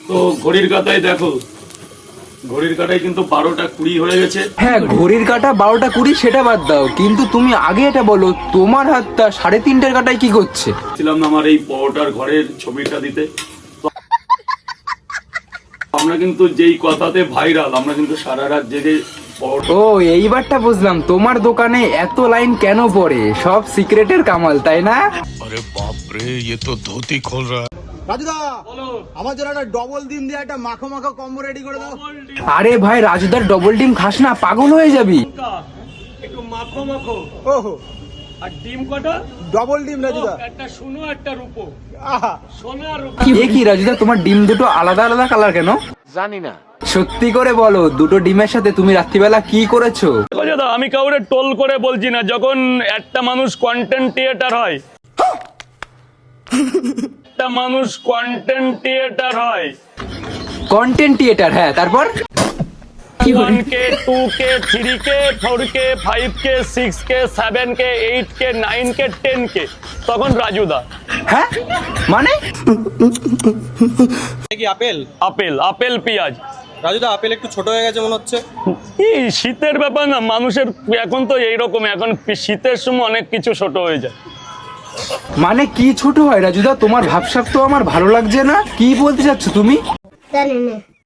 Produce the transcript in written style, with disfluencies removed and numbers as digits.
তো ঘড়ির কাঁটায় দেখো, ঘড়ির কাঁটায় কিন্তু 12টা 20 হয়ে গেছে। হ্যাঁ, ঘড়ির কাঁটা 12টা 20 সেটা বাদ দাও, কিন্তু তুমি আগে এটা বলো তোমার হাতটা 3:30টার কাঁটায় কি করছে? ছিলাম না আমার এই পরোটার ঘরের ছবিটা দিতে। তো আমরা কিন্তু যেই কথাতে ভাইরাল, আমরা কিন্তু সারা রাত জেগে ও, এইবারটা বুঝলাম তোমার দোকানে এত লাইন কেন পড়ে, সব সিক্রেটের কামাল, তাই না? अरे बाप रे, ये तो धोती खोल रहा है। রাজুদা, আমার জন্য একটা ডবল ডিম দিয়ে একটা মাখো মাখো কম্বো রেডি করে দাও। আরে ভাই, রাজুদার ডবল ডিম খাস না, পাগল হয়ে যাবি। একটু মাখো মাখো। ওহো, আর ডিম কটা? ডবল ডিম রাজুদা। একটা সোনা একটা রূপো। আহা, সোনা রূপো। এ কি রাজুদা, তোমার ডিম দুটো আলাদা আলাদা কালার কেন? জানি না। সত্যি করে বলো, দুটো ডিমের সাথে তুমি রাত্রিবেলা কি করেছো? দাদা, আমি কাউরে টোল করে বলছি না। যখন একটা মানুষ কন্টেন্ট ক্রিয়েটর হয়, একটা মানুষ কন্টেন্ট ক্রিয়েটর হয়, কন্টেন্ট ক্রিয়েটার, হ্যাঁ, তারপর 1K 2K 3K 4K 5K 6K 7K 8K 9K 10K, তখন রাজুদা। হ্যাঁ মানে কি আপেল? আপেল, আপেল পেঁয়াজ। রাজুদা, আপেল একটু ছোট হয়ে গেছে মনে হচ্ছে। এই শীতের ব্যাপার না, মানুষের এখন তো এইরকম, এখন শীতের সময় অনেক কিছু ছোট হয়ে যায়। মানে কি ছোট হয় রাজুদা? তোমার ভাবসাব তো আমার ভালো লাগছে না, কি বলতে চাচ্ছ তুমি?